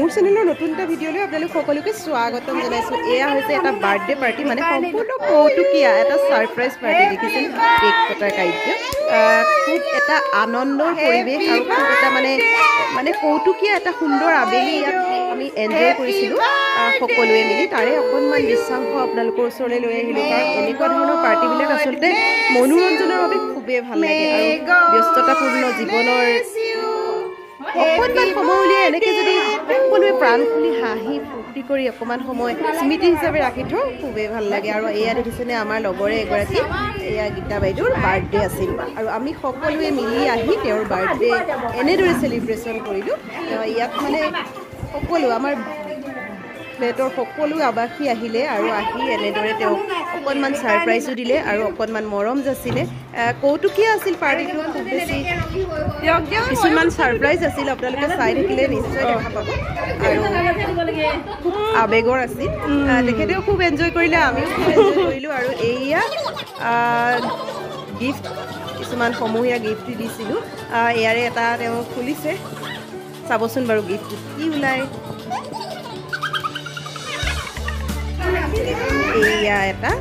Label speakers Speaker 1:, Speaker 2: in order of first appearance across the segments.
Speaker 1: মোৰ চেনেলৰ নতুন এটা ভিডিঅ'লৈ আপোনালোক সকলোকে স্বাগতম জনাইছোঁ। এয়া হৈছে এটা বাৰ্থডে পাৰ্টি, মানে সম্পূৰ্ণ কৌতুকীয়া এটা ছাৰপ্ৰাইজ পাৰ্টি। দেখিছিল কেক কটাৰ কাৰ্য, খুব এটা আনন্দৰ পৰিৱেশ আৰু খুব এটা মানে কৌতুকীয়া এটা সুন্দৰ আবেলি ইয়াত আমি এনজয় কৰিছিলোঁ সকলোৱে মিলি। তাৰে অকণমান দৃশ্যাংশ আপোনালোকৰ ওচৰলৈ লৈ আহিলোঁ, কাৰণ এনেকুৱা ধৰণৰ পাৰ্টিবিলাক আচলতে মনোৰঞ্জনৰ বাবে খুবেই ভাল লাগে। আৰু ব্যস্ততাপূৰ্ণ জীৱনৰ অকণমান সময় উলিয়াই এনেকৈ যদি সকলোৱে প্ৰাণ খুলি হাঁহি ফূৰ্তি কৰি অকণমান সময় স্মৃতি হিচাপে ৰাখি থওঁ, খুবেই ভাল লাগে। আৰু এয়া দেখিছেনে, আমাৰ লগৰে এগৰাকী এয়া গীতা বাইদেউৰ বাৰ্থডে আছিল, আৰু আমি সকলোৱে মিলি আহি তেওঁৰ বাৰ্থডে এনেদৰে চেলিব্ৰেশ্যন কৰিলোঁ। ইয়াত মানে সকলো আমাৰ ফ্লেটৰ সকলো আৱাসী আহিলে আৰু আহি এনেদৰে তেওঁক অকণমান ছাৰপ্ৰাইজো দিলে আৰু অকণমান মৰম যাচিলে। কৌতুকীয়া আছিল পাৰ্টিটো, খুব বেছি কিছুমান ছাৰপ্ৰাইজ আছিল, আপোনালোকে চাই থাকিলে নিশ্চয় দেখা পাব। আৰু খুব আৱেগৰ আছিল, তেখেতেও খুব এনজয় কৰিলে, আমিও খুব এনজয় কৰিলোঁ। আৰু এয়া গিফ্ট, কিছুমান সমূহীয়া গিফ্ট দিছিলোঁ। ইয়াৰে এটা তেওঁ খুলিছে, চাবচোন বাৰু গিফ্টটো কি ওলায়। এয়া এটা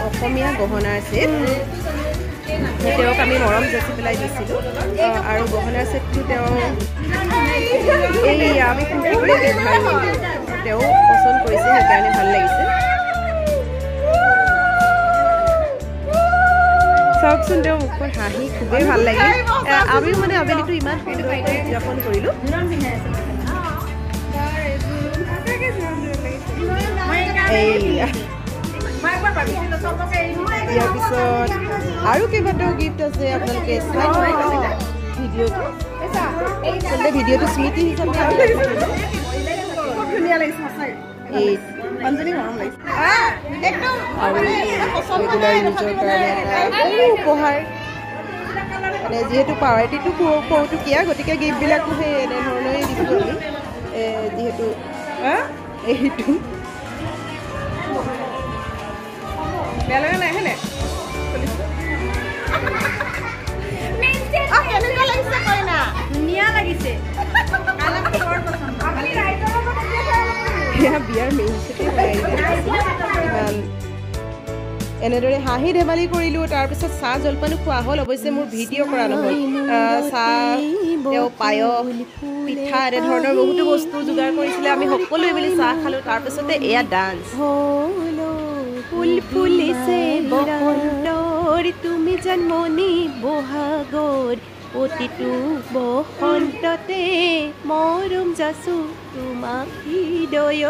Speaker 1: অসমীয়া গহনাৰ ছেট, তেওঁক আমি মৰম যাচি পেলাই দিছিলোঁ। আৰু গহনাৰ ছেটটো তেওঁ এয়া আমি সকলোৱে ব্যৱহাৰ কৰিলোঁ, তেওঁ পচন্দ কৰিছে, সেইকাৰণে ভাল লাগিছে। চাওকচোন তেওঁৰ মুখৰ হাঁহি, খুবেই ভাল লাগিল। আমিও মানে আবেলিটো ইমান সুন্দৰকৈ উদযাপন কৰিলোঁ। ইয়াৰ পিছত আৰু কেইবাটাও গিফ্ট আছে, আপোনালোকে চাই ভিডিঅ'টো। আচলতে ভিডিঅ'টো স্মৃতি হিচাপে ধুনীয়া লাগিছে, আৰু ৰেগুলাৰ ইউজৰ কাৰণে এটা উপহাৰ। মানে যিহেতু পাৰ্টিটো কৌতুকীয়া, গতিকে গিফ্টবিলাকো সেই এনেধৰণেই দিছোঁ আমি। যিহেতু এইটো বেয়া লগা নাই, হয়নে? ধুনীয়া লাগিছে, বিয়াৰ মেইন এনেদৰে হাঁহি ধেমালি কৰিলোঁ। তাৰপিছত চাহ জলপানো খোৱা হ'ল, অৱশ্যে মোৰ ভিডিঅ' কৰা নহ'ল। চাহ, তেওঁ পায়স, পিঠা, এনেধৰণৰ বহুতো বস্তু যোগাৰ কৰিছিলে, আমি সকলোৱে মিলি চাহ খালোঁ। তাৰপিছতে এয়া ডান্স। ফুল ফুলিছে বসন্তৰ, তুমি জন্মনি বহাগৰ, প্ৰতিটো বসন্ততে মৰম যাচো তোমাক হৃদয়।